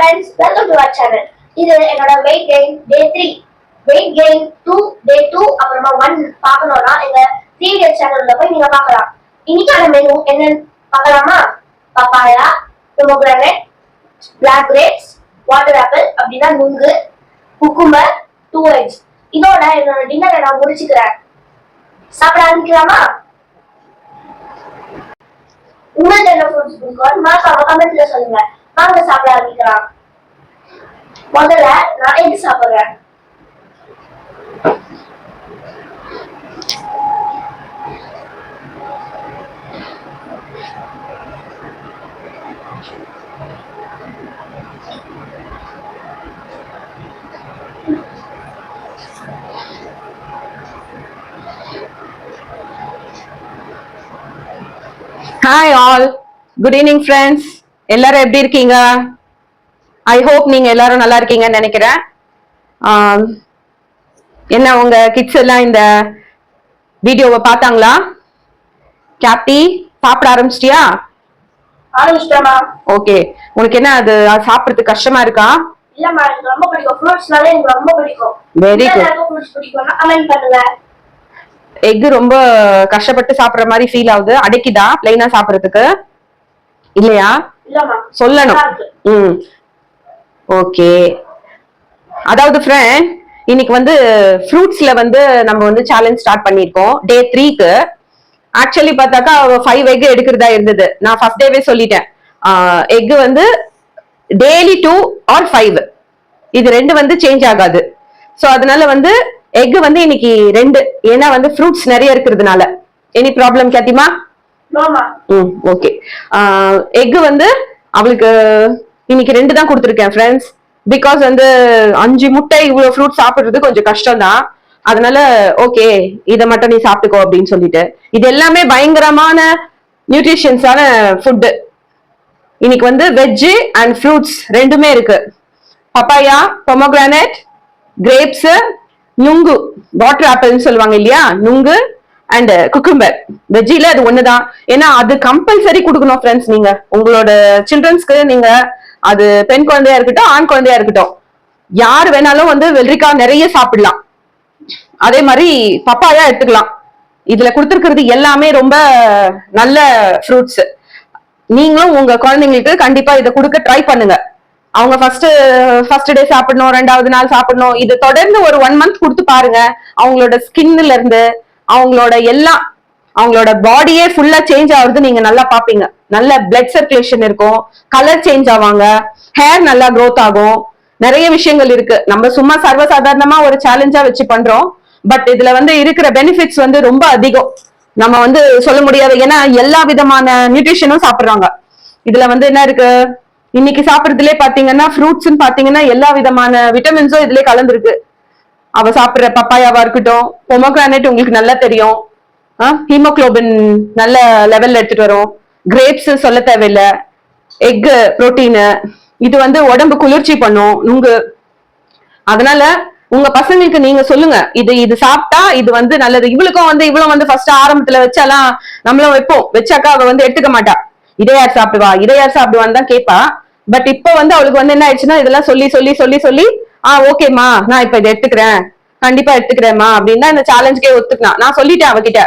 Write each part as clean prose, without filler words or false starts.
friends, welcome to our channel. இது என்னோட weight gain day 3. weight gain 2 day 2 அப்புறமா 1 பார்க்கணும்னா எங்க 3 days சேனல்ல போய் நீங்க பார்க்கலாம். இன்னைக்கான மெனு என்னன்னு பார்க்கலாமா? Papaya, pomegranate, black grapes, water apple அப்படினா நுங்கு, cucumber, 2 eggs. இதோட என்னோட டின்னரை நான் முடிச்சுக்கிறேன். சாப்பிட ஆரம்பிக்கலாமா? உங்களுக்கு என்ன ஃப்ரூட்ஸ் பிடிக்கும் மறக்காம கமெண்ட்ல சொல்லுங்க. வாங்க சாப்பிட ஆரம்பிக்கலாம். முதல்ல நான் எக் சாப்பிடுறேன். Hi all, good evening friends. எல்லாரும் எப்படி இருக்கீங்க? I hope நீங்க எல்லாரும் நல்லா இருக்கீங்கன்னு நினைக்கிறேன். என்ன உங்க கிட்ஸ் எல்லாம் இந்த வீடியோவை பார்த்தாங்களா? கேப்டி சாப்பிட ஆரம்பிச்சிட்டியா? ஆரம்பிச்சிட்டேமா. ஓகே, உனக்கு என்ன அது சாப்பிடுறதுக்கு கஷ்டமா இருக்கா? இல்லம்மா, எனக்கு ரொம்ப பிடிக்கும். ஃப்ரூட்ஸ்னாலே எனக்கு ரொம்ப பிடிக்கும். Very good. எனக்கு ஃப்ரூட்ஸ் பிடிக்கும்னா கமெண்ட் பண்ணுங்க. எக் ரொம்ப கஷ்டப்பட்டு சாப்பிடுற மாதிரி ஃபீல் ஆகுது. அடைக்குதா பிளைனா சாப்பிடுறதுக்கு? இல்லையா? இல்லம்மா, சொல்லணும். ஓகே, அதாவது ஃப்ரெண்ட், இன்னைக்கு வந்து ஃப்ரூட்ஸ்ல வந்து நம்ம வந்து சேலஞ்ச் ஸ்டார்ட் பண்ணிருக்கோம் டே 3க்கு. ஆக்சுவலி பார்த்தாக்கா 5 எக் எடுக்கிறதா இருந்தது. நான் ஃபர்ஸ்ட் டேவே சொல்லிட்டேன், எக் வந்து டெய்லி 2 ஆர் 5, இது 2 வந்து சேஞ்ச் ஆகாது. ஸோ அதனால வந்து எக் வந்து இன்னைக்கு 2, ஏன்னா வந்து ஃப்ரூட்ஸ் நிறைய இருக்கிறதுனால. எனி ப்ராப்ளம் கேட்டிமா? ஓகே. எக் வந்து அவளுக்கு இன்னைக்கு 2 தான் கொடுத்துருக்கேன் ஃப்ரெண்ட்ஸ். பிகாஸ் வந்து 5 முட்டை இவ்வளவு ஃப்ரூட் சாப்பிடுறது கொஞ்சம் கஷ்டம் தான். அதனால ஓகே, இதை மட்டும் நீ சாப்பிட்டுக்கோ அப்படின்னு சொல்லிட்டு. இது எல்லாமே பயங்கரமான நியூட்ரிஷன்ஸான ஃபுட்டு. இன்னைக்கு வந்து வெஜ் அண்ட் ஃப்ரூட்ஸ் 2மே இருக்கு. பப்பாயா, பொமோகிரானேட், கிரேப்ஸ், நுங்கு, வாட்டர் ஆப்பிள்னு சொல்லுவாங்க இல்லையா, நுங்கு அண்ட் குக்கும்பர். வெஜ்ஜில அது ஒண்ணுதான். ஏன்னா அது கம்பல்சரி கொடுக்கணும் ஃப்ரெண்ட்ஸ். நீங்க உங்களோட சில்ட்ரன்ஸ்க்கு, நீங்க அது பெண் குழந்தையா இருக்கட்டும் ஆண் குழந்தையா இருக்கட்டும், யார் வேணாலும் வந்து வெள்ளரிக்காய் நிறைய சாப்பிடலாம். அதே மாதிரி பப்பாயா எடுத்துக்கலாம். இதுல கொடுத்துருக்கிறது எல்லாமே ரொம்ப நல்ல ஃப்ரூட்ஸ். நீங்களும் உங்க குழந்தைங்களுக்கு கண்டிப்பா இதை கொடுக்க ட்ரை பண்ணுங்க. அவங்க ஃபர்ஸ்ட் டே சாப்பிடணும், 2வது நாள் சாப்பிடணும். இது தொடர்ந்து ஒரு 1 மந்த் கொடுத்து பாருங்க. அவங்களோட ஸ்கின்ல இருந்து அவங்களோட பாடியே ஃபுல்லா சேஞ்ச் ஆகுறது நீங்க நல்லா பாப்பீங்க. நல்ல பிளட் சர்க்குலேஷன் இருக்கும், கலர் சேஞ்ச் ஆவாங்க, ஹேர் நல்லா க்ரோத் ஆகும். நிறைய விஷயங்கள் இருக்கு. நம்ம சும்மா சர்வசாதாரணமா ஒரு சேலஞ்சா வச்சு பண்றோம். பட் இதுல வந்து இருக்கிற பெனிஃபிட்ஸ் வந்து ரொம்ப அதிகம். நம்ம வந்து சொல்ல முடியாது. ஏன்னா எல்லா விதமான நியூட்ரிஷனும் சாப்பிடுறாங்க. இதுல வந்து என்ன இருக்கு, இன்னைக்கு சாப்பிடுறதுலே பாத்தீங்கன்னா ஃப்ரூட்ஸ் பாத்தீங்கன்னா எல்லா விதமான விட்டமின்ஸும் இதுல கலந்துருக்கு. அவ சாப்பிடுற பப்பாயாவா இருக்கட்டும், பொமோகிரானேட் உங்களுக்கு நல்லா தெரியும், ஹீமோகுளோபின் நல்ல லெவல்ல எடுத்துட்டு வரும். கிரேப்ஸ் சொல்ல தேவையில்லை, எக் புரோட்டீன், இது வந்து உடம்பு குளிர்ச்சி பண்ணும் நுங்கு. அதனால உங்க பசங்களுக்கு நீங்க சொல்லுங்க, இது சாப்பிட்டா இது வந்து நல்லது. இவளுக்கும் வந்து இவ்வளவு வந்து ஃபர்ஸ்ட் ஆரம்பத்துல வச்சாலாம் நம்மளும் வைப்போம். வச்சாக்கா அவ வந்து எடுத்துக்க மாட்டா. இதை யார் சாப்பிடுவான்னு தான் கேட்பா. பட் இப்ப வந்து அவளுக்கு வந்து என்ன ஆயிடுச்சுன்னா, இதெல்லாம் சொல்லி சொல்லி சொல்லி சொல்லி ஓகேமா, நான் இப்ப இதை எடுத்துக்கிறேன், கண்டிப்பா எடுத்துக்கிறேன்மா அப்படின்னா இந்த சேலஞ்சுக்கே ஒத்துக்கலாம். நான் சொல்லிட்டேன் அவகிட்ட,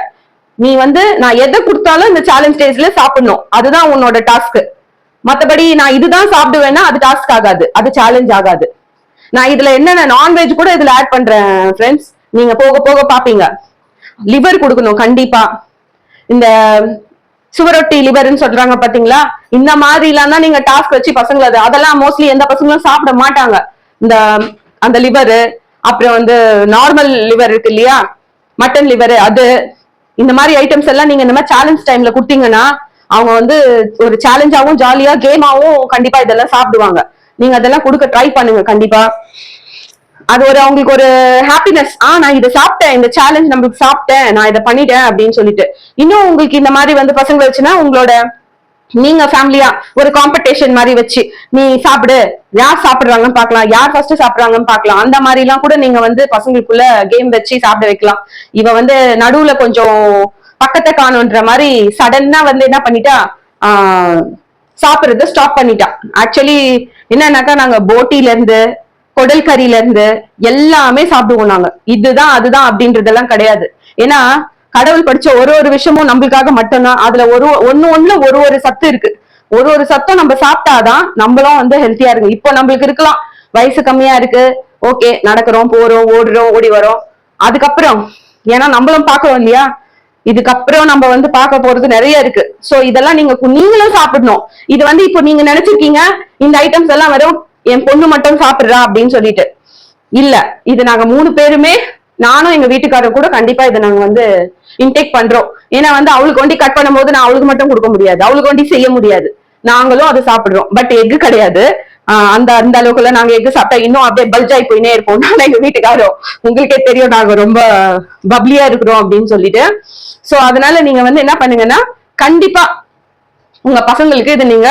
நீ வந்து நான் எதை கொடுத்தாலும் இந்த சேலஞ்ச் ஸ்டேஜ்ல சாப்பிடணும், அதுதான் உன்னோட டாஸ்க். மத்தபடி நான் இதுதான் சாப்பிடுவேன்னா அது டாஸ்க் ஆகாது, அது சேலஞ்ச் ஆகாது. நான் இதுல என்னென்ன நான்வெஜ் கூட இதுல ஆட் பண்றேன் ஃப்ரெண்ட்ஸ். நீங்க போக போக பாப்பீங்க. லிவர் கொடுக்கணும் கண்டிப்பா. இந்த சுவரொட்டி லிவர்னு சொல்றாங்க பாத்தீங்களா, இந்த மாதிரி எல்லாம் தான் நீங்க டாஸ்க் வச்சு பசங்களை, அதெல்லாம் மோஸ்ட்லி எந்த பசங்களும் சாப்பிட மாட்டாங்க. அந்த லிவரு, அப்புறம் வந்து நார்மல் லிவர் இருக்கு இல்லையா, மட்டன் லிவர், அது இந்த மாதிரி ஐட்டம்ஸ் எல்லாம் நீங்க இந்த மாதிரி சேலஞ்ச் டைம்ல கொடுத்தீங்கன்னா அவங்க வந்து ஒரு சேலஞ்சாவும் ஜாலியா கேமாவும் கண்டிப்பா இதெல்லாம் சாப்பிடுவாங்க. நீங்க அதெல்லாம் கொடுக்க ட்ரை பண்ணுங்க கண்டிப்பா. அது அவங்களுக்கு ஒரு ஹாப்பினஸ். நான் இதை சாப்பிட்டேன், இந்த சேலஞ்ச் நம்மளுக்கு சாப்பிட்டேன், நான் இதை பண்ணிட்டேன் அப்படின்னு சொல்லிட்டு. இன்னும் உங்களுக்கு இந்த மாதிரி வந்து பசங்க வச்சுன்னா உங்களோட நீங்க ஃபேமிலியா ஒரு காம்படிஷன் மாதிரி வச்சு, நீ சாப்பிடு, யார் சாப்பிடுறாங்கன்னு பாக்கலாம், யார் ஃபர்ஸ்ட் சாப்பிடுறாங்கன்னு பாக்கலாம். அந்த மாதிரி எல்லாம் கூட நீங்க வந்து பசங்களுக்குள்ள கேம் வச்சு சாப்பிட வைக்கலாம். இவ வந்து நடுவுல கொஞ்சம் பக்கத்தை காணுன்ற மாதிரி சடனா வந்து என்ன பண்ணிட்டா, சாப்பிடுறத ஸ்டாப் பண்ணிட்டா. ஆக்சுவலி என்னன்னாக்கா நாங்க போட்டில இருந்து குடல் கறியில இருந்து எல்லாமே சாப்பிடுவோம் நாங்க. இதுதான் அதுதான் அப்படின்றதெல்லாம் கிடையாது. ஏன்னா கடவுள் படிச்ச ஒரு ஒரு விஷயமும் நம்மளுக்காக மட்டும்தான். அதுல ஒண்ணுல ஒரு சத்து இருக்கு. ஒரு சத்தம் நம்ம சாப்பிட்டாதான் நம்மளும் வந்து ஹெல்த்தியா இருக்கு. இப்போ நம்மளுக்கு இருக்கலாம் வயசு கம்மியா இருக்கு, ஓகே நடக்கிறோம் போறோம் ஓடுறோம் ஓடி வரோம். அதுக்கப்புறம் ஏன்னா நம்மளும் பாக்குறோம் இல்லையா, இதுக்கப்புறம் நம்ம வந்து பார்க்க போறது நிறைய இருக்கு. சோ இதெல்லாம் நீங்களும் சாப்பிடணும். இது வந்து இப்போ நீங்க நினைச்சிருக்கீங்க இந்த ஐட்டம்ஸ் எல்லாம் வெறும் என் பொண்ணு மட்டும் சாப்பிடுறா அப்படின்னு சொல்லிட்டு. இல்ல, இது நாங்க 3 பேருமே, நானும் எங்க வீட்டுக்காரர் கூட கண்டிப்பா இதை நாங்க வந்து இன்டேக் பண்றோம். ஏன்னா வந்து அவளுக்கு வண்டி கட் பண்ணும் போது நான் அவளுக்கு மட்டும் கொடுக்க முடியாது, அவளுக்கு வண்டி செய்ய முடியாது, நாங்களும் அதை சாப்பிடுறோம். பட் எக்கு கிடையாது. அந்த அந்த அளவுக்குள்ள நாங்க எக்கு சாப்பிட்டா இன்னும் அப்படியே பல்ஜ் ஆகி போயினே இருப்போம். நான் எங்க வீட்டுக்காரரும் உங்களுக்கே தெரியும் நாங்க ரொம்ப பப்ளியா இருக்கிறோம் அப்படின்னு சொல்லிட்டு. சோ அதனால நீங்க வந்து என்ன பண்ணுங்கன்னா கண்டிப்பா உங்க பசங்களுக்கு இதை நீங்க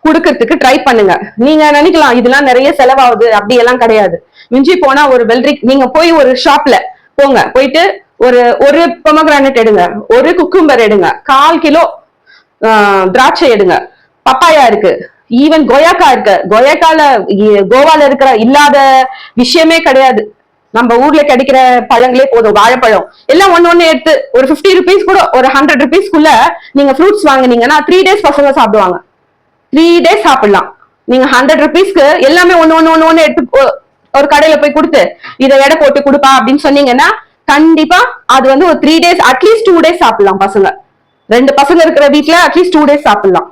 குடுக்கறதுக்கு ட்ரை பண்ணுங்க. நீங்க நினைக்கலாம் இதெல்லாம் நிறைய செலவாகுது, அப்படி எல்லாம் கிடையாது. மிஞ்சி போனா ஒரு வெள்ளரிக் நீங்க போய் ஒரு ஷாப்ல போங்க, போயிட்டு ஒரு பொமக்ரானட் எடுங்க, ஒரு குக்கும்பர் எடுங்க, 1/4 கிலோ திராட்சை எடுங்க, பப்பாயா இருக்கு, ஈவன் கொயாக்கா இருக்கு. கொயாக்கால கோவால இருக்கிற இல்லாத விஷயமே கிடையாது. நம்ம ஊர்ல கிடைக்கிற பழங்களே போதும். வாழைப்பழம் எல்லாம் ஒண்ணு எடுத்து ஒரு 50 ருபீஸ் கூட ஒரு 100 ருபீஸ்க்குள்ள நீங்க ஃப்ரூட்ஸ் வாங்குனீங்கன்னா 3 டேஸ் பசங்க சாப்பிடுவாங்க. 3 டேஸ் சாப்பிடலாம். நீங்க 100 ருபீஸ்க்கு எல்லாமே ஒண்ணு எடுத்து ஒரு கடையில போய் கொடுத்து இதை எடை போட்டு கொடுப்பா அப்படின்னு சொன்னீங்கன்னா கண்டிப்பா அது வந்து ஒரு 3 டேஸ் அட்லீஸ்ட் 2 டேஸ் சாப்பிடலாம். பசங்க 2 பசங்க இருக்கிற வீட்டுல அட்லீஸ்ட் 2 டேஸ் சாப்பிடலாம்.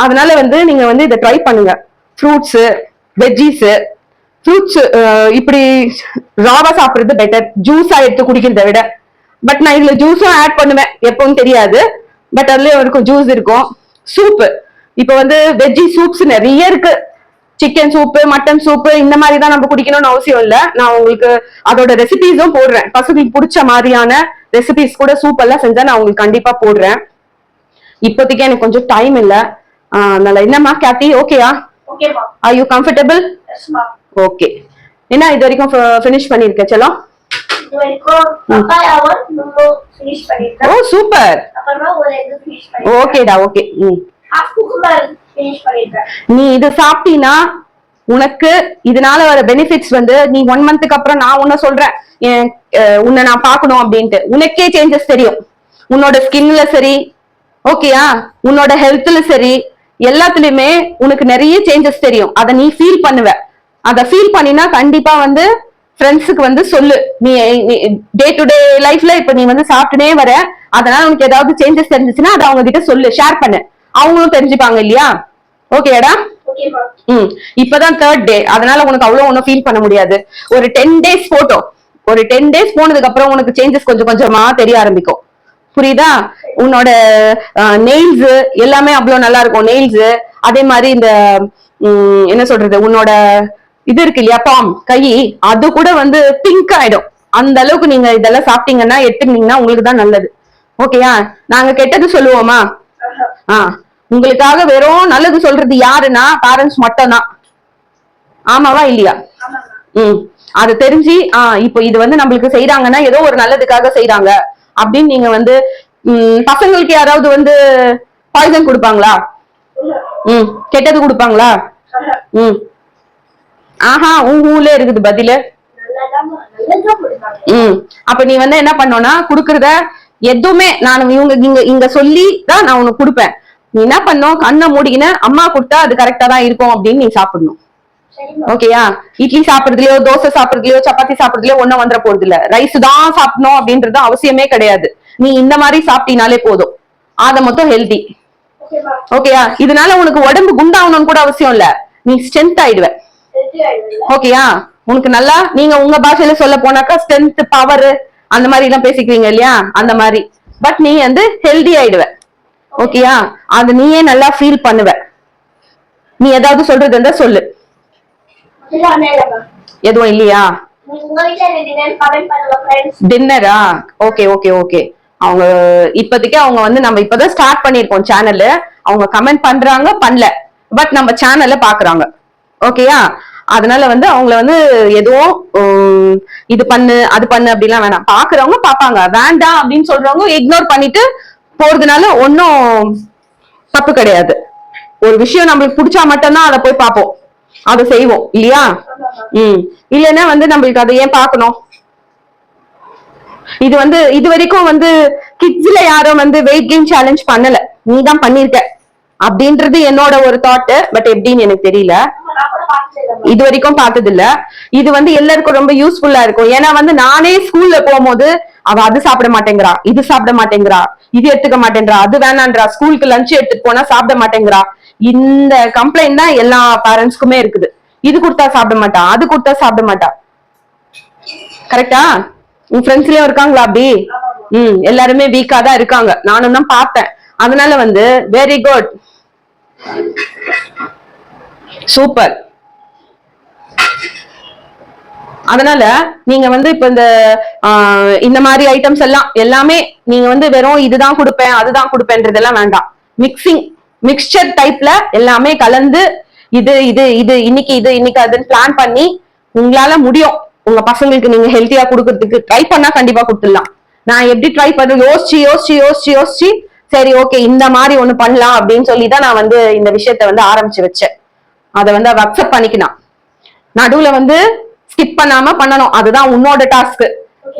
அதனால வந்து நீங்க வந்து இதை ட்ரை பண்ணுங்க. ஃப்ரூட்ஸ், வெஜ்ஜீஸ், ஃப்ரூட்ஸ் இப்படி ராவா சாப்பிடுறது பெட்டர், ஜூஸா எடுத்து குடிக்கிறத விட. பட் நான் இதுல ஜூஸும் ஆட் பண்ணுவேன், எப்பவும் தெரியாது. பட் அதுலயும் இருக்கும் ஜூஸ் இருக்கும். சூப்பு இப்ப வந்து வெஜ்ஜி சூப்ஸ் நிறைய இருக்கு. சிக்கன் சூப்பு, மட்டன் சூப்பு இந்த மாதிரி தான் நம்ம குடிக்கணும்னு அவசியம் இல்ல. நான் உங்களுக்கு அதோட ரெசிபிஸும் போடுறேன். பசங்களுக்கு பிடிச்ச மாதிரியான ரெசிபிஸ் கூட சூப் எல்லாம் செஞ்சா நான் உங்களுக்கு கண்டிப்பா போடுறேன். இப்போதைக்கு எனக்கு கொஞ்சம் டைம் இல்ல. அதனால என்னம்மா கேட்டி, ஓகேயா? Are you comfortable? ஓகே. என்ன இது வரைக்கும் ஃபினிஷ் பண்ணிருக்க செல்லம்? ஓ சூப்பர். ஓகேடா, ஓகே. நீ இது சாப்பிட்டீனா உனக்கு இதனால வர பெனிஃபிட்ஸ் வந்து நீ 1 மந்த்துக்கு அப்புறம் நான் உன்ன சொல்றேன் உன்னை நான் பார்க்கணும் அப்படின்ட்டு உனக்கே சேஞ்சஸ் தெரியும். உன்னோட ஸ்கின்ல சரி, ஓகேயா, உன்னோட ஹெல்த்ல சரி, எல்லாத்துலயுமே உனக்கு நிறைய சேஞ்சஸ் தெரியும். அதை நீ ஃபீல் பண்ணுவ. அதை ஃபீல் பண்ணினா கண்டிப்பா வந்து ஃப்ரெண்ட்ஸுக்கு வந்து சொல்லு. நீ டே டு டே லைஃப்ல இப்ப நீ வந்து சாப்பிட்டுனே வர, அதனால உனக்கு ஏதாவது சேஞ்சஸ் தெரிஞ்சிச்சுன்னா அதை அவங்க கிட்ட சொல்லு, ஷேர் பண்ணு, அவங்களும் தெரிஞ்சுப்பாங்க இல்லையா? ஓகேடா? இப்பதான் 3rd டே, அதனால உனக்கு அவ்வளவு ஒன்னும் ஃபீல் பண்ண முடியாது. ஒரு 10 டேஸ் போட்டோம். ஒரு 10 டேஸ் போனதுக்கு அப்புறம் உனக்கு சேஞ்சஸ் கொஞ்சம் கொஞ்சமா தெரிய ஆரம்பிக்கும். புரியுதா? உன்னோட நெயில்ஸ் எல்லாமே அவ்வளவு நல்லா இருக்கும். நெயில்ஸ் அதே மாதிரி இந்த என்ன சொல்றது, உன்னோட இது இருக்கு இல்லையா, பாம் கை, அது கூட வந்து பிங்க் ஆயிடும். அந்த அளவுக்கு நீங்க இதெல்லாம் சாப்பிட்டீங்கன்னா எடுத்துக்கிட்டீங்கன்னா உங்களுக்கு தான் நல்லது. ஓகேயா? நாங்க கெட்டது சொல்லுவோமா? உங்களுக்காக வெறும் நல்லது சொல்றது யாருன்னா பேரண்ட்ஸ் மட்டும் தான். ஆமாவா இல்லையா? அது தெரிஞ்சு இப்போ இது வந்து நம்மளுக்கு செய்யறாங்கன்னா ஏதோ ஒரு நல்லதுக்காக செய்யறாங்க அப்படின்னு நீங்க வந்து பசங்களுக்கு யாராவது வந்து பாய்சன் கொடுப்பாங்களா? கெட்டது கொடுப்பாங்களா? ஆஹா, உங்க ஊர்ல இருக்குது பதிலு. அப்ப நீ வந்து என்ன பண்ணோம்னா குடுக்கறத எதுவுமே நான் இங்க சொல்லி தான் நான் உனக்கு கொடுப்பேன். நீ என்ன பண்ணும், கண்ணை மூடிக்கின அம்மா கொடுத்தா அது கரெக்டா தான் இருக்கும் அப்படின்னு நீ சாப்பிடணும். ஓகேயா? இட்லி சாப்பிடுறதுலயோ, தோசை சாப்பிடுறதுலயோ, சப்பாத்தி சாப்பிடுறதுலயோ ஒன்னும் வந்துட போறது இல்ல. ரைஸ் தான் சாப்பிடணும் அப்படின்றது அவசியமே கிடையாது. நீ இந்த மாதிரி சாப்பிட்டீனாலே போதும். ஆக மொத்தம் ஹெல்தி. ஓகேயா? இதனால உனக்கு உடம்பு குண்டாகணும்னு கூட அவசியம் இல்ல, நீ ஸ்ட்ரென்த் ஆயிடுவ. ஓகேயா? உனக்கு நல்லா, நீங்க உங்க பாஷையில சொல்ல போனாக்கா ஸ்ட்ரென்த், பவர் அந்த மாதிரி எல்லாம் பேசிக்குவீங்க இல்லையா, அந்த மாதிரி. பட் நீ வந்து ஹெல்தி ஆயிடுவ. ஓகேயா? அது நீயே நல்லா ஃபீல் பண்ணுவ. நீ ஏதாவது சொல்றது இருந்தா சொல்லு. எதுவும் இல்லையா? டின்னரா? Okay okay okay. அவங்க இப்போதைக்கு அவங்க வந்து நம்ம இப்பதான் ஸ்டார்ட் பண்ணிருக்கோம் சேனல். அவங்க கமெண்ட் பண்றாங்க, பண்ணல, பட் நம்ம சேனல்ல பாக்குறாங்க. ஓகேயா? அதனால வந்து அவங்கள வந்து எதுவும் இது பண்ணு அது பண்ணு அப்படிலாம் வேணாம். பாக்குறவங்க பாப்பாங்க, வேண்டாம் அப்படின்னு சொல்றவங்க இக்னோர் பண்ணிட்டு போறதுனால ஒன்னும் தப்பு கிடையாது. ஒரு விஷயம் நம்மளுக்கு பிடிச்சா மட்டும்தான் அதை போய் பார்ப்போம், அதை செய்வோம் இல்லையா? இல்லைன்னா வந்து நம்மளுக்கு அதை ஏன் பார்க்கணும்? இது வந்து இது வரைக்கும் வந்து கிட்ஸ்ல யாரும் வந்து வெயிட் கெயின் சேலஞ்ச் பண்ணல, நீ தான் பண்ணிருக்க அப்படின்றது என்னோட ஒரு தாட். பட் எப்படின்னு எனக்கு தெரியல, இது வரைக்கும் பார்த்தது இல்ல. இது வந்து எல்லாருக்கும் ரொம்ப யூஸ்ஃபுல்லா இருக்கும். ஏன்னா வந்து நானே ஸ்கூல்ல போகும்போது அவ அது சாப்பிட மாட்டேங்கிறா, இது சாப்பிட மாட்டேங்கிறா, இது எடுத்துக்க மாட்டேங்கிறா, அது வேணான்றா, ஸ்கூலுக்கு லஞ்ச் எடுத்துட்டு போனா சாப்பிட மாட்டேங்கிறா, இந்த கம்ப்ளைண்ட் தான் எல்லா பேரண்ட்ஸ்க்குமே இருக்குது. இது கொடுத்தா சாப்பிட மாட்டா, அது கொடுத்தா சாப்பிட மாட்டா. கரெக்டா? உன் ஃப்ரெண்ட்ஸ்லயும் இருக்காங்களா அப்படி? எல்லாருமே வீக்கா தான் இருக்காங்க, நானும் தான் பார்த்தேன். அதனால வந்து வெரி குட், சூப்பர். அதனால நீங்க வந்து இப்ப இந்த மாதிரி ஐட்டம்ஸ் எல்லாம் எல்லாமே நீங்க வந்து வெறும் இதுதான் கொடுப்பேன் அதுதான் கொடுப்பேன்றதெல்லாம் வேண்டாம். மிக்சர் டைப்ல எல்லாமே கலந்து இது இது இது இன்னைக்கு இது இன்னைக்கு அதுன்னு பிளான் பண்ணி உங்களால முடியும். உங்க பசங்களுக்கு நீங்க ஹெல்த்தியா கொடுக்கறதுக்கு ட்ரை பண்ணா கண்டிப்பா கொடுத்துடலாம். நான் எப்படி ட்ரை பண்ண யோசிச்சு யோசிச்சு யோசிச்சு யோசிச்சு சரி ஓகே இந்த மாதிரி ஒண்ணு பண்ணலாம் அப்படின்னு சொல்லிதான் நான் வந்து இந்த விஷயத்த வந்து ஆரம்பிச்சு வச்சேன். அதை வந்து அவ அக்செப்ட் பண்ணிக்கினான். நடுவுல வந்து ஸ்கிப் பண்ணாம பண்ணணும், அதுதான் உன்னோட டாஸ்க்.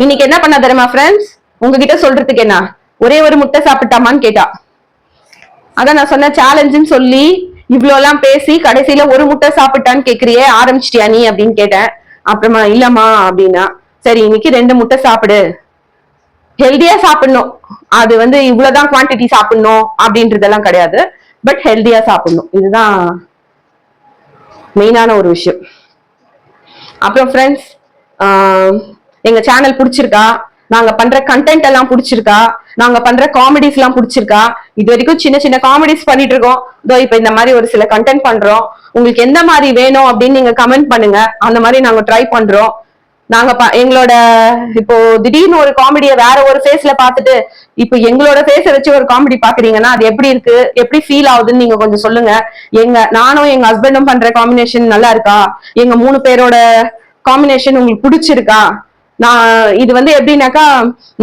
இன்னைக்கு என்ன பண்ண தெரியுமா ஃப்ரெண்ட்ஸ், உங்ககிட்ட சொல்றதுக்கு என்ன, ஒரே ஒரு முட்டை சாப்பிட்டாமான்னு கேட்டா. அதான் நான் சொன்ன சேலஞ்சுன்னு சொல்லி இவ்வளவு எல்லாம் பேசி கடைசியில ஒரு முட்டை சாப்பிட்டான்னு கேக்குறியே, ஆரம்பிச்சிட்டியா நீ அப்படின்னு கேட்டேன். அப்புறமா இல்லம்மா அப்படின்னா, சரி இன்னைக்கு 2 முட்டை சாப்பிடு, ஹெல்தியா சாப்பிடணும். அது வந்து இவ்வளவுதான் குவான்டிட்டி சாப்பிடணும் அப்படின்றதெல்லாம் கிடையாது, பட் ஹெல்தியா சாப்பிடணும், இதுதான் மெயினான ஒரு விஷயம். அப்புறம் ஃப்ரெண்ட்ஸ், எங்க சேனல் பிடிச்சிருக்கா, நாங்க பண்ற கண்டென்ட் எல்லாம் பிடிச்சிருக்கா, நாங்க பண்ற காமெடிஸ் எல்லாம் பிடிச்சிருக்கா? இது வரைக்கும் சின்ன சின்ன காமெடிஸ் பண்ணிட்டு இருக்கோம், இதோ இப்ப இந்த மாதிரி ஒரு சில கண்டென்ட் பண்றோம். உங்களுக்கு எந்த மாதிரி வேணும் அப்படின்னு நீங்க கமெண்ட் பண்ணுங்க, அந்த மாதிரி நாங்க ட்ரை பண்றோம். நாங்க எங்களோட இப்போ திடீர்னு ஒரு காமெடியை வேற ஒரு ஃபேஸ்ல பாத்துட்டு இப்போ எங்களோட ஃபேஸ வச்சு ஒரு காமெடி பாக்குறீங்கன்னா அது எப்படி இருக்கு, எப்படி ஃபீல் ஆகுதுன்னு நீங்க கொஞ்சம் சொல்லுங்க. நானும் எங்க ஹஸ்பண்டும் பண்ற காம்பினேஷன் நல்லா இருக்கா, எங்க 3 பேரோட காம்பினேஷன் உங்களுக்கு பிடிச்சிருக்கா? நான் இது வந்து எப்படின்னாக்கா,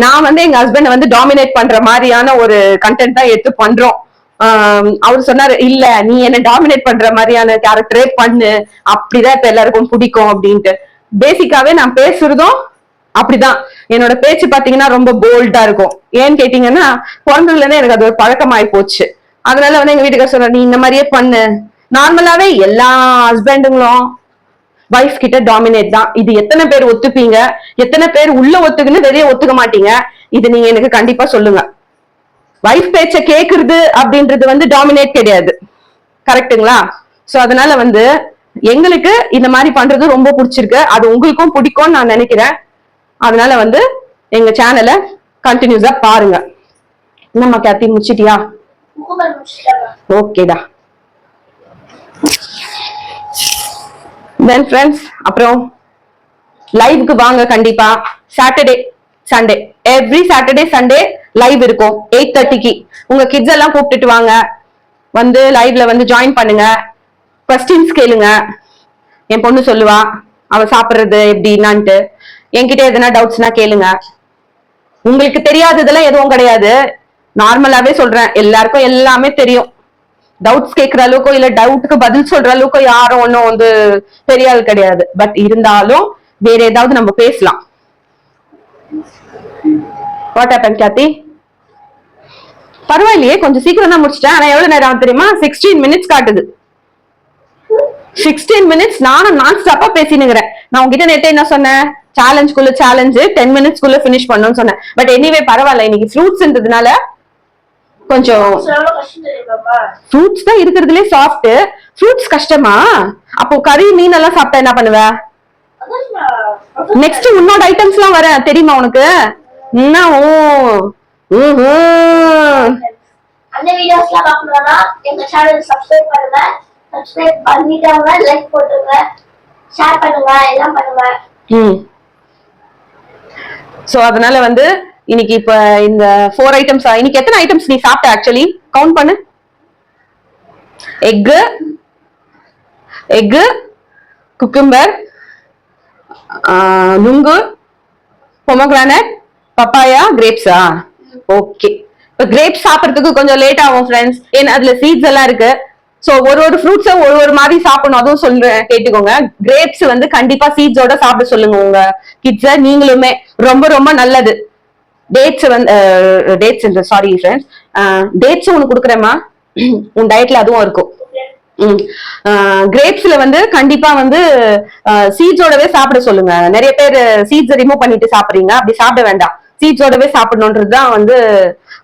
நான் வந்து எங்க ஹஸ்பண்ட் வந்து டாமினேட் பண்ற மாதிரியான ஒரு கண்டென்ட் தான் எடுத்து பண்றோம். அவரு சொன்னாரு, இல்ல நீ என்ன டாமினேட் பண்ற மாதிரியான கேரக்டரே பண்ணு, அப்படிதான் இப்ப எல்லாருக்கும் பிடிக்கும் அப்படின்ட்டு. பேசிக்காவே நான் பேசுறதும் அப்படிதான். என்னோட பேச்சு பாத்தீங்கன்னா ரொம்ப போல்டா இருக்கும். ஏன்னு கேட்டீங்கன்னா பிறந்ததுல இருந்து எனக்கு அது ஒரு பழக்கமாயி போச்சு. அதனால வந்து எங்க வீட்டுக்கார சொல்ற, நீ இந்த மாதிரியே பண்ணு. நார்மலாவே எல்லா ஹஸ்பண்டுங்களும் வைஃப் கிட்ட டாமினேட் தான். இது எத்தனை பேர் ஒத்துப்பீங்க, எத்தனை பேர் உள்ள ஒத்துக்குன்னு வெளியே ஒத்துக்க மாட்டீங்க, இது நீங்க எனக்கு கண்டிப்பா சொல்லுங்க. வைஃப் பேச்ச கேக்குறது அப்படின்றது வந்து டாமினேட் கிடையாது, கரெக்டுங்களா? சோ அதனால வந்து எங்களுக்கு இந்த மாதிரி பண்றது ரொம்ப பிடிச்சிருக்கு, அது உங்களுக்கும் பிடிக்கும்னு நான் நினைக்கிறேன். அதனால வந்து எங்க சேனலை கண்டினியூஸா பாருங்க. என்னம்மா கேத்தி, முடிச்சிட்டியா? ஓகேடா. தென் ஃப்ரெண்ட்ஸ், அப்புறம் லைவுக்கு வாங்க கண்டிப்பா. Saturday Sunday, every Saturday Sunday live இருக்கும் 8:30க்கு. உங்க கிட்ஸ் எல்லாம் கூப்பிட்டுட்டு வாங்க, வந்து லைவ்ல வந்து ஜாயின் பண்ணுங்க, கொஸ்டின்ஸ் கேளுங்க. என் பொண்ணு சொல்லுவா அவ சாப்பிடுறது எப்படின்னான்ட்டு. என்கிட்ட எதனா டவுட்ஸ்னா கேளுங்க. உங்களுக்கு தெரியாததெல்லாம் எதுவும் கிடையாது, நார்மலாவே சொல்றேன், எல்லாருக்கும் எல்லாமே தெரியும். டவுட்ஸ் கேட்கிற அளவுக்கோ இல்ல டவுட்டுக்கு பதில் சொல்ற அளவுக்கு யாரும் ஒன்னும் வந்து பெரிய ஆள் கிடையாது. பட் இருந்தாலும் வேற ஏதாவது நம்ம பேசலாம். What happen Kathy? பரவாயில்லையே, கொஞ்சம் சீக்கிரம் தான் முடிச்சிட்டேன். ஆனா எவ்வளவு நேரம் தெரியுமா? 16 மினிட்ஸ் காட்டுது. 16 மினிட்ஸ் நானும் நான் ஸ்டாப்பா பேசினுங்கிறேன். நான் உங்ககிட்ட நேற்று என்ன சொன்னேன், சேலஞ்சுக்குள்ள சேலஞ்சு 10 மினிட்ஸ்க்குள்ள பினிஷ் பண்ணணும்னு சொன்னேன். பட் எனிவே பரவாயில்ல, இன்னைக்கு ஃப்ரூட்ஸ்ன்றதுனால கொஞ்சம் ஃப்ரூட்ஸ் தான் இருக்கிறதுலே சாஃப்ட். ஃப்ரூட்ஸ் கஷ்டமா? அப்போ கறி மீன் எல்லாம் சாப்பிட்டா என்ன பண்ணுவ? நெக்ஸ்ட் உன்னோட ஐட்டம்ஸ் எல்லாம் வர தெரியுமா உனக்கு? என்ன அந்த வீடியோஸ்லாம் பார்க்கணும்னா எங்க சேனல் சப்ஸ்கிரைப் பண்ணுங்க. சப்ஸ்கிரைப் பண்ணிட்டாங்க, லைக் போட்டுருங்க, ஷேர் பண்ணுங்க, எல்லாம் பண்ணுங்க. சோ அதனால வந்து இன்னைக்கு இப்ப இந்த 4 ஐட்டம்ஸ். இன்னைக்கு எத்தனை ஐட்டம்ஸ் நீ சாப்பிட்ட? ஆக்சுவலி கவுண்ட் பண்ணு. எக்கு, குக்கும்பர், நுங்கு, பொமோகிரானட், பப்பாயா, கிரேப்ஸா? ஓகே. இப்ப கிரேப்ஸ் சாப்பிடறதுக்கு கொஞ்சம் லேட் ஆகும் ஃப்ரெண்ட்ஸ், ஏன்னா அதுல சீட்ஸ் எல்லாம் இருக்கு. சோ ஒரு ஃப்ரூட்ஸும் ஒரு மாதிரி சாப்பிடணும், அதுவும் சொல்றேன் கேட்டுக்கோங்க. கிரேப்ஸ் வந்து கண்டிப்பா சீட்ஸோட சாப்பிட சொல்லுங்க உங்க கிட்ஸ, நீங்களுமே ரொம்ப ரொம்ப நல்லது. டேட்ஸ் வந்து டேட்ஸ் சாரி ஃப்ரெண்ட்ஸ், டேட்ஸ் ஒன்னு கொடுக்குறேம்மா, உன் டயட்ல அதுவும் இருக்கும். கிரேப்ஸ்ல வந்து கண்டிப்பா வந்து சீட்ஸோடவே சாப்பிட சொல்லுங்க. நிறைய பேர் சீட்ஸ் ரிமூவ் பண்ணிட்டு சாப்பிடுறீங்க, அப்படி சாப்பிட வேண்டாம். சீட்ஸோடவே சாப்பிடணும்ன்றதுதான் வந்து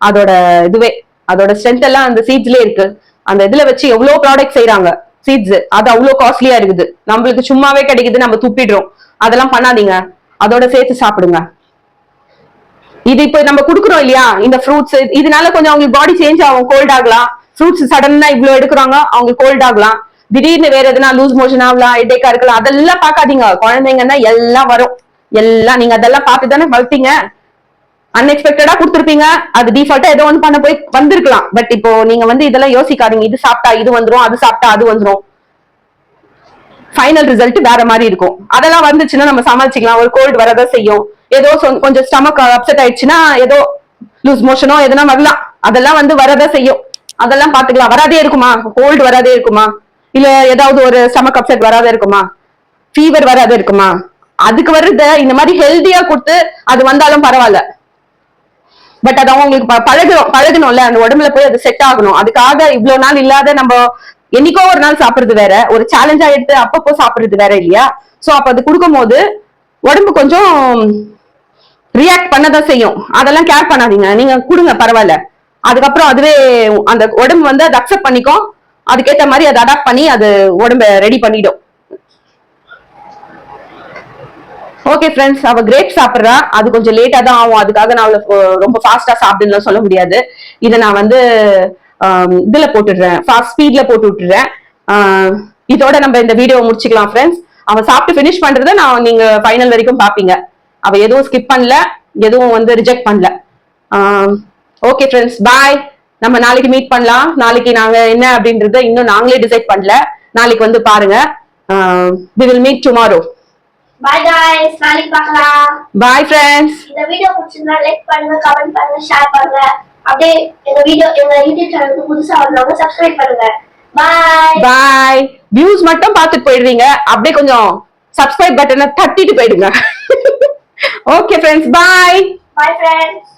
அதோட இதுவே, அதோட ஸ்ட்ரென்த் எல்லாம் அந்த சீட்ஸ்லயே இருக்கு. அந்த இதுல வச்சு எவ்வளவு ப்ராடக்ட் செய்யறாங்க சீட்ஸ், அது அவ்வளவு காஸ்ட்லியா இருக்குது. நம்மளுக்கு சும்மாவே கிடைக்குது, நம்ம துப்பிடுறோம். அதெல்லாம் பண்ணாதீங்க, அதோட சேர்த்து சாப்பிடுங்க. இது இப்ப நம்ம குடுக்குறோம் இல்லையா இந்த ஃப்ரூட்ஸ், இதனால கொஞ்சம் அவங்களுக்கு பாடி சேஞ்ச் ஆகும், கோல்ட் ஆகலாம். ஃப்ரூட்ஸ் சடனா இவ்வளவு எடுக்கிறாங்க, அவங்க கோல்ட் ஆகலாம். திடீர்னு வேற எதுனா லூஸ் மோஷன் ஆகலாம், ஹெட்டேக்கா இருக்கலாம். அதெல்லாம் பாக்காதீங்க. குழந்தைங்கன்னா எல்லாம் வரும், எல்லாம் நீங்க அதெல்லாம் பார்த்து தானே வளர்த்தீங்க. அன்எக்ஸ்பெக்டடா கொடுத்துருப்பீங்க, அது டிஃபால்ட்டா ஏதோ ஒன்று பண்ண போய் வந்திருக்கலாம். பட் இப்போ நீங்க வந்து இதெல்லாம் யோசிக்காதீங்க, இது சாப்பிட்டா இது வந்துரும், அது சாப்பிட்டா அது வந்துரும். ஃபைனல் ரிசல்ட் வேற மாதிரி இருக்கும். அதெல்லாம் வந்துச்சுன்னா நம்ம சமாளிச்சுக்கலாம். ஒரு கோல்டு வரதான் செய்யும், ஏதோ கொஞ்சம் ஸ்டமக் அப்செட் ஆயிடுச்சுன்னா ஏதோ லூஸ் மோஷனோ எதுனா வரலாம். அதெல்லாம் வந்து வரதான் செய்யும், அதெல்லாம் பாத்துக்கலாம். வராதே இருக்குமா? கோல்டு வராதே இருக்குமா? இல்ல ஏதாவது ஒரு ஸ்டமக் அப்செட் வராதே இருக்குமா? ஃபீவர் வராதே இருக்குமா? அதுக்கு வருத இந்த மாதிரி ஹெல்தியா கொடுத்து அது வந்தாலும் பரவாயில்ல. பட் அது அவங்களுக்கு பழகணும்ல, அந்த உடம்புல போய் அது செட் ஆகணும். அதுக்காக இவ்வளவு நாள் இல்லாத நம்ம என்னைக்கோ ஒரு நாள் சாப்பிடுறது வேற, ஒரு சேலஞ்சா எடுத்து அப்பப்போ சாப்பிடுறது வேற இல்லையா? சோ அப்ப அது கொடுக்கும் போது உடம்பு கொஞ்சம் ரியாக்ட் பண்ணதான் செய்யும். அதெல்லாம் கேர் பண்ணாதீங்க, நீங்க கொடுங்க பரவாயில்ல. அதுக்கப்புறம் அதுவே அந்த உடம்பு வந்து அதை அக்செப்ட் பண்ணிக்கும், அதுக்கேற்ற மாதிரி அதை அடாப்ட் பண்ணி அது உடம்ப ரெடி பண்ணிடும். ஓகே ஃப்ரெண்ட்ஸ், அவ கிரேப் சாப்பிடுறா, அது கொஞ்சம் லேட்டா தான் ஆகும். அதுக்காக நான் ரொம்ப ஃபாஸ்டா சாப்பிடுன்னு சொல்ல முடியாது. இதை நான் வந்து இதுல போட்டுடுறேன், ஃபாஸ்ட் ஸ்பீட்ல போட்டு விட்டுறேன். இதோட நம்ம இந்த வீடியோ முடிச்சுக்கலாம் ஃப்ரெண்ட்ஸ். அவன் சாப்பிட்டு பினிஷ் பண்றத நீங்க ஃபைனல் வரைக்கும் பாப்பீங்க. அவ எதுவும் ஸ்கிப் பண்ணல, எதுவும் வந்து ரிஜெக்ட் பண்ணல. ஓகே ஃப்ரெண்ட்ஸ், பாய். நம்ம நாளைக்கு மீட் பண்ணலாம். நாளைக்கு நாங்க என்ன அப்படின்றத இன்னும் நாங்களே டிசைட் பண்ணல. நாளைக்கு வந்து பாருங்க. we will meet tomorrow. Bye guys, நாளைக்கு பார்க்கலாம். Bye friends. இந்த வீடியோ பிடிச்சிருந்தா லைக் பண்ணுங்க, கமெண்ட் பண்ணுங்க, ஷேர் பண்ணுங்க. அப்படியே எங்க யூடியூப் சேனலுக்கு புதுசா வந்தவங்க சப்ஸ்கிரைப் பண்ணுங்க. பாய் பாய். வியூஸ் மட்டும் பார்த்துட்டு போயிடுவீங்க, அப்படியே கொஞ்சம் சப்ஸ்கிரைப் பட்டனை தட்டிட்டு போயிடுங்க. Okay friends, bye. Bye friends.